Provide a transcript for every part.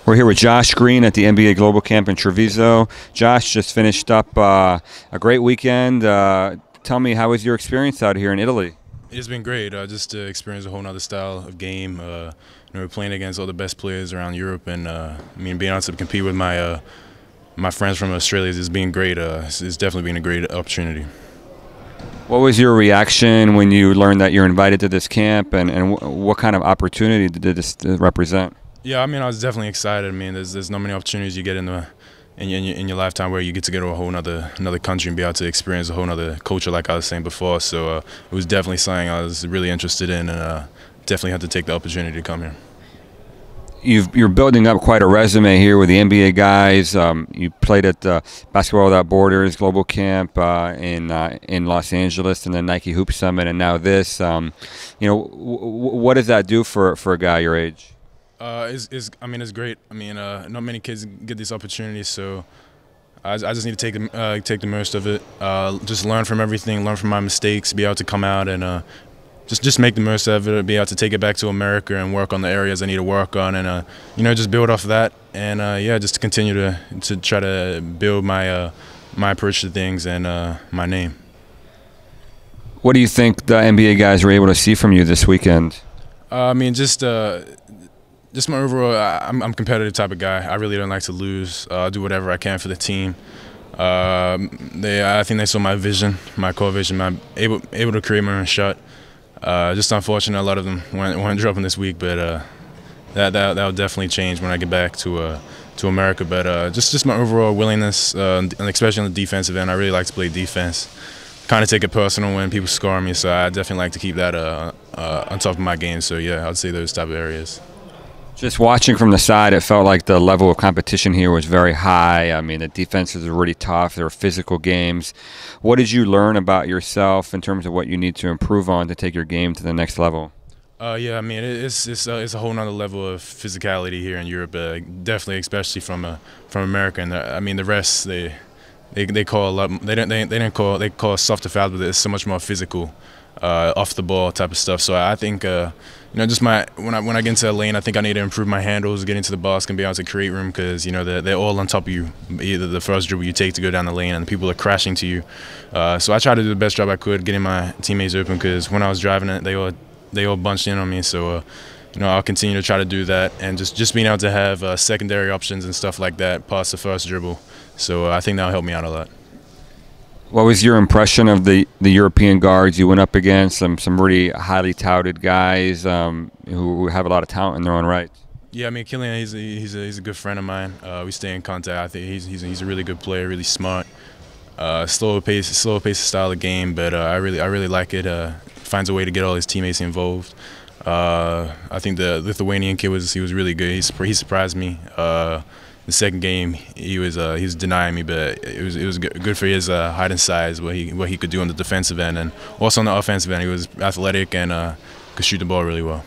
We're here with Josh Green at the NBA Global Camp in Treviso. Josh just finished up a great weekend. Tell me, how was your experience out here in Italy? It's been great. Just to experience a whole other style of game. We're playing against all the best players around Europe, and being able to compete with my friends from Australia has been great. It's definitely been a great opportunity. What was your reaction when you learned that you're invited to this camp, and what kind of opportunity did this represent? Yeah, I was definitely excited. There's not many opportunities you get in your lifetime where you get to go to a whole another country and be able to experience a whole other culture, like I was saying before. So it was definitely something I was really interested in, and definitely had to take the opportunity to come here. You're building up quite a resume here with the NBA guys. You played at the Basketball Without Borders Global Camp in Los Angeles, and then Nike Hoop Summit, and now this. What does that do for a guy your age? It's great. Not many kids get these opportunities, so I just need to take the most of it. Just learn from everything, learn from my mistakes, be able to come out and just make the most of it, be able to take it back to America and work on the areas I need to work on, and just build off of that, and just to continue to try to build my approach to things and my name. What do you think the NBA guys were able to see from you this weekend? Just my overall, I'm a competitive type of guy. I really don't like to lose. I'll do whatever I can for the team. I think they saw my vision, my core vision. I'm able to create my own shot. Just unfortunate, a lot of them weren't dropping this week, but that'll definitely change when I get back to America. But just my overall willingness, and especially on the defensive end, I really like to play defense. Kind of take it personal when people score on me, so I definitely like to keep that on top of my game. So yeah, I'd say those type of areas. Just watching from the side, it felt like the level of competition here was very high. The defenses were really tough. There were physical games. What did you learn about yourself in terms of what you need to improve on to take your game to the next level? It's a whole nother level of physicality here in Europe. Definitely, especially from America. And the rest they call a lot. They call softer fouls, but it's so much more physical, off the ball type of stuff. So I think. Just when I get into the lane, I think I need to improve my handles, get into the basket, and be able to create room because they're all on top of you. Either the first dribble you take to go down the lane, and the people are crashing to you. So I try to do the best job I could getting my teammates open because when I was driving it, they all bunched in on me. So I'll continue to try to do that and just being able to have secondary options and stuff like that past the first dribble. So I think that'll help me out a lot. What was your impression of the European guards you went up against? Some really highly touted guys who have a lot of talent in their own right. Yeah, Killian, he's a good friend of mine. We stay in contact. I think he's a really good player, really smart. Slower pace style of game, but I really like it. Finds a way to get all his teammates involved. I think the Lithuanian kid was really good. He surprised me. The second game, he was denying me, but it was good for his height and size, what he could do on the defensive end, and also on the offensive end, he was athletic and could shoot the ball really well.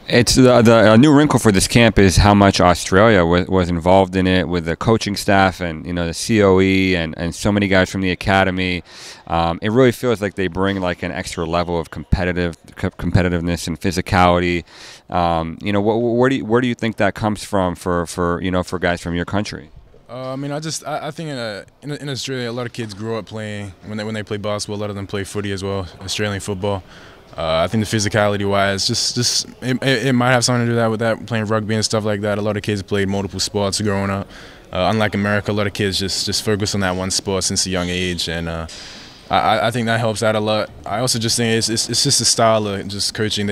It's the new wrinkle for this camp is how much Australia was involved in it with the coaching staff and the COE and so many guys from the academy. It really feels like they bring like an extra level of competitiveness and physicality. Where do you think that comes from for guys from your country? I think in Australia, a lot of kids grow up playing when they play basketball. A lot of them play footy as well, Australian football. I think the physicality-wise, it might have something to do with that, playing rugby and stuff like that. A lot of kids played multiple sports growing up. Unlike America, a lot of kids just focus on that one sport since a young age, and I think that helps out a lot. I also just think it's just a style of just coaching.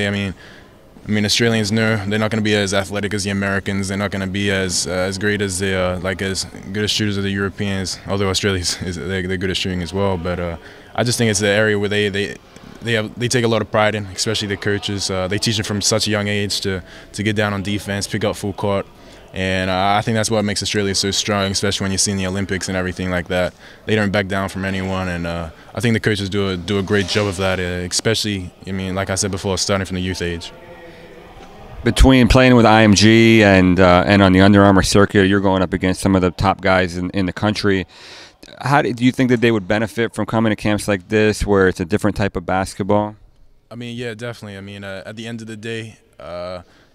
Australians know they're not going to be as athletic as the Americans. They're not going to be as great as as good as shooters as the Europeans. Although Australia's they're good at shooting as well. But I just think it's the area where they take a lot of pride in, especially the coaches. They teach them from such a young age to get down on defense, pick up full court. And I think that's what makes Australia so strong, especially when you see in the Olympics and everything like that. They don't back down from anyone, and I think the coaches do a great job of that, especially, like I said before, starting from the youth age. Between playing with IMG and on the Under Armour circuit, you're going up against some of the top guys in the country. How do you think that they would benefit from coming to camps like this, where it's a different type of basketball? Yeah, definitely. At the end of the day,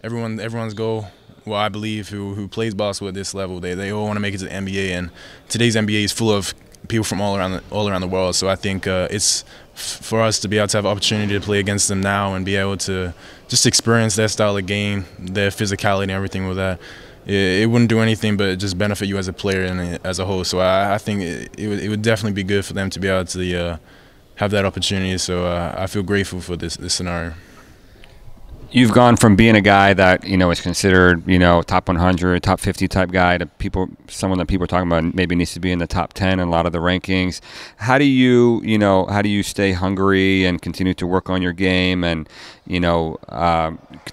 everyone's goal. Well, I believe who plays basketball at this level, they all want to make it to the NBA, and today's NBA is full of people from all around the world. So I think it's for us to be able to have an opportunity to play against them now and be able to just experience their style of game, their physicality, and everything with that. It wouldn't do anything but just benefit you as a player and as a whole. So I think it would definitely be good for them to be able to have that opportunity. So I feel grateful for this scenario. You've gone from being a guy that is considered top 100, top 50 type guy to someone that people are talking about maybe needs to be in the top 10 in a lot of the rankings. How do you stay hungry and continue to work on your game and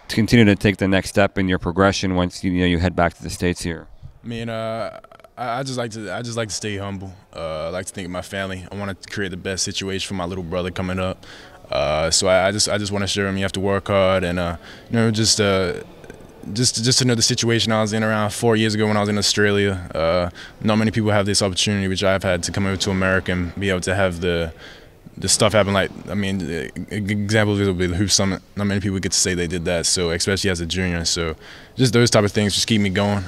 continue to take the next step in your progression once you head back to the States here? I mean, I just like to stay humble. I like to think of my family. I want to create the best situation for my little brother coming up. So I just want to show him you have to work hard and just to know the situation I was in around 4 years ago when I was in Australia. Not many people have this opportunity which I've had to come over to America and be able to have the stuff happen. Like, I mean, examples would be the Hoop Summit. Not many people get to say they did that. So especially as a junior. So just those type of things just keep me going.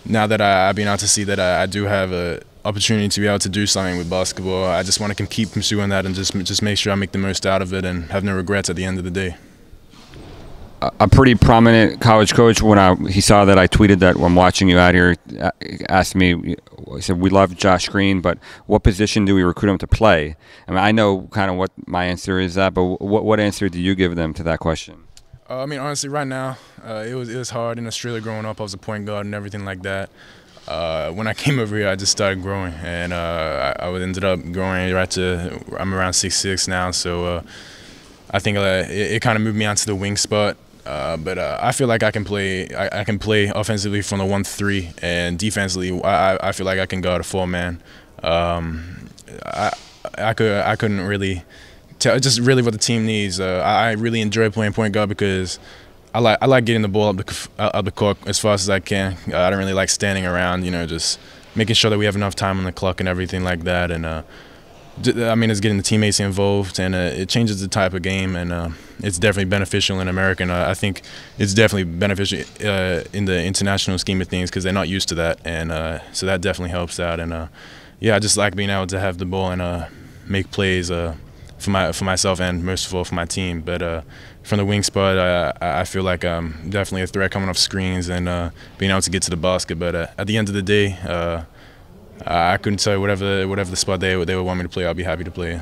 Now that I've been able to see that I do have a opportunity to be able to do something with basketball, I just want to keep pursuing that and just make sure I make the most out of it and have no regrets at the end of the day. A pretty prominent college coach, when he saw that I tweeted that I'm watching you out here, asked me, he said, "We love Josh Green, but what position do we recruit him to play?" I mean, I know kind of what my answer is that, but what answer do you give them to that question? I mean, honestly, right now, it was hard in Australia growing up. I was a point guard and everything like that. When I came over here, I just started growing, and I ended up growing right to I'm around 6'6" now. So I think it kind of moved me onto the wing spot. But I feel like I can play offensively from the 1-3, and defensively, I feel like I can guard a 4-man. I couldn't really tell just really what the team needs. I really enjoy playing point guard because I like getting the ball up the court as fast as I can. I don't really like standing around, just making sure that we have enough time on the clock and everything like that. And I mean, it's getting the teammates involved, and it changes the type of game, and it's definitely beneficial in America. And I think it's definitely beneficial in the international scheme of things because they're not used to that, and so that definitely helps out. And yeah, I just like being able to have the ball and make plays for myself and most of all for my team. But from the wing spot, I feel like I'm definitely a threat coming off screens and being able to get to the basket. But at the end of the day, I couldn't tell you whatever the spot they would want me to play, I'll be happy to play.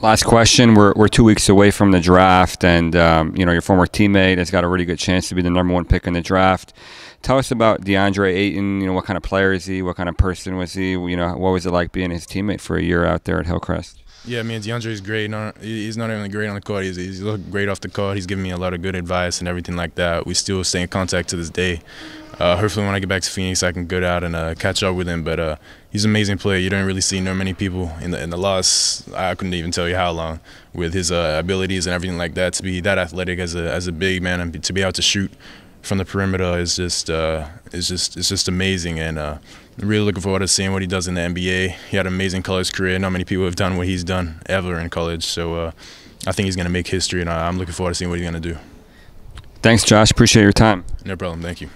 Last question. We're 2 weeks away from the draft, and your former teammate has got a really good chance to be the #1 pick in the draft. Tell us about DeAndre Ayton. What kind of player is he? What kind of person was he? What was it like being his teammate for a year out there at Hillcrest? Yeah, I mean, DeAndre is great. He's not only great on the court, he's great off the court. He's given me a lot of good advice and everything like that. We still stay in contact to this day. Hopefully when I get back to Phoenix, I can go out and catch up with him. But he's an amazing player. You don't really see many people in the last, I couldn't even tell you how long, with his abilities and everything like that, to be that athletic as a big man and to be able to shoot from the perimeter is just amazing. And I'm really looking forward to seeing what he does in the NBA. He had an amazing college career. Not many people have done what he's done ever in college. So I think he's going to make history, and I'm looking forward to seeing what he's going to do. Thanks, Josh. Appreciate your time. No problem. Thank you.